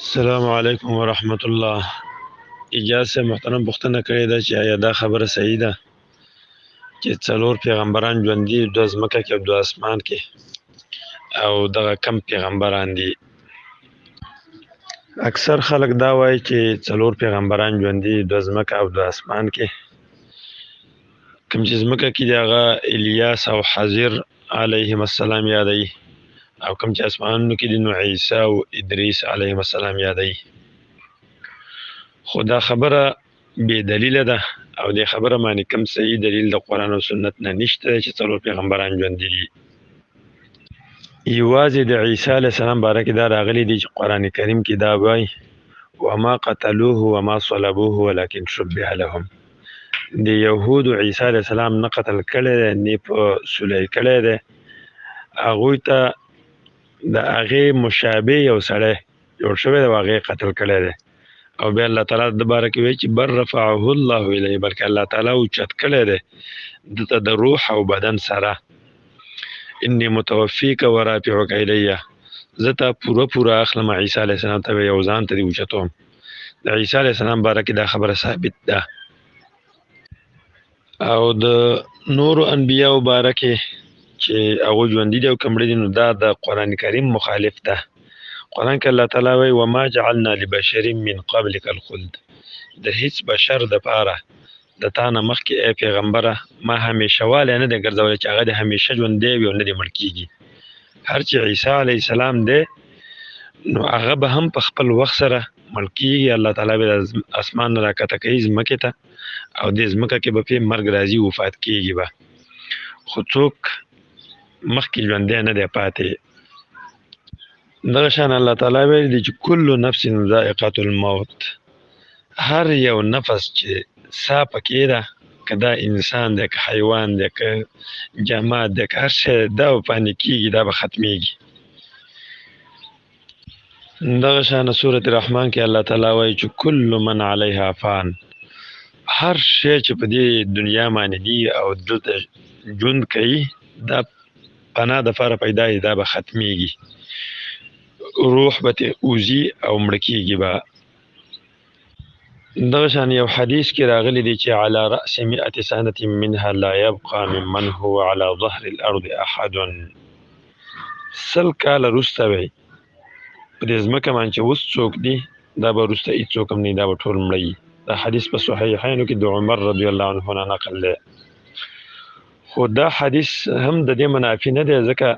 السلام علیکم ورحمت الله. اجازه سے محترم پوښتنه کړې ده چې آیا دا خبره صحیح ده چې څلور پیغمبران ژوند دي، دوه ځمکه کې او دوه اسمان کې، او دغه کم پیغمبران دي؟ اکثر خلک دا وایي چې څلور پیغمبران ژوند دي، دوه ځمکه او دوه اسمان کې. کوم چې ځمکه کې دی هغه الیاس او حضر علیهم السلام یادوي، او کوم چې اسمانونو کې دي نو عیسی او ادریس علیهم السلام یادوي. خو دا خبره بې دلیله ده، او دې خبره باندې کوم صحیح دلیل د قرآن او سنت نه نشته چې څلور پیغمبران ژوندي دي. یوازې د عیسی علیه السلام باره کې دا راغلی دی چې قرآن کریم کې دا وایي وما قتلوه وما صلبوه ولکن شبه لهم. د یهودو عیسی علیه السلام نه قتل کړی دی نه په سولی کړی دی، هغوی ته د هغې مشابه یو سړی جوړ شوی دی او هغې قتل کړی دی، او بیا الله تعالی د باره کې وایي چې بل رفعه الله الیه، بلکې الله تعالی اوچت کړی دی دته د روح او بدن سره. انی متوفیک و رافعک الیه، زه تا پوره اخلم عیسی علیه السلام ته یو ځان ته دې اوچتوم. د عیسی علیه السلام باره کې دا خبره ثابت ده. او د نورو انبیاو باره کې چې هغوی ژوندي دي او که مړه دي نو دا د قرآن کریم مخالف ده. قرآن کې الله تعالی وایي وما جعلنا لبشر من قبلک الخلد، د هیڅ بشر د پاره د تا نه مخکې ای پیغمبره ما همیشه والی نه دی ګرځولی چې هغه د همیشه ژوندی وي او نه دی مړ کېږي. هر چې عیسی علیه السلام دی نو هغه به هم په خپل وخت سره مړ کېږي. الله تعالی به د اسمان نه راکښته کوي ځمکې ته، او دې ځمکه کې به پرې مرګ راځي، وفات کېږي به، خو څوک مخکې ژوندی نه دی پاتې. دغه شان الله تعالی ویل دی چې کل نفس ذائقة الموت، هر یو نفس چې ساه پکې ده، که دا انسان دی که حیوان دی که جماد دی که هر شی دا به پانې کېږي، دا به ختمیږي. دغه شان سورة رحمان کې الله تعالی وایي چې کل من علیها فان، هر شی چې په دې دنیا باندې دی او دلته ژوند کوي دا فنا دپاره پیدا دی، دا به ختمیږي، روح به ترې اوځي او مړه کېږي به. دغه شان یو حدیث کې راغلی دی چې علی رأس 100 سنة منها لا یبقى ممن هو علی ظهر الارض احد. 100 کاله وروسته وی په دې ځمکه باندې چې اوس څوک دي دا به وروسته هېڅوک هم نه، دا به ټول مړه وي. دا حدیث په صحیحینو کې د عمر رضی الله عنه نه نقل دی. خو دا حدیث هم د دې منافي نه دی، ځکه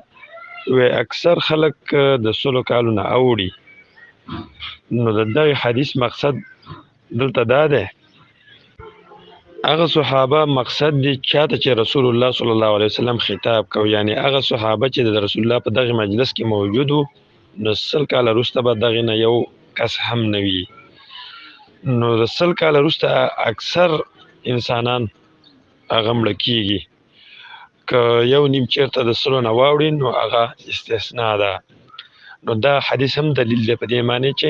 اکثر خلک د 100 کالو نه اوړي. نو د دغه حدیث مقصد دلته دا دی، هغه صحابه مقصد دی چاته چې رسول الله صلی الله علیه وسلم خطاب کو، یعنی هغه صحابه چې د رسول الله په دغه مجلس کې موجود وو، نو 100 کاله وروسته به دغې نه یو کس هم نه وي. نو د 100 کاله وروسته اکثر انسانان هغه مړه کېږي. که یو نیم چېرته د 100 نه واوړي نو هغه استثنا ده. نو دا حدیث هم دلیل دی په دې معنی چې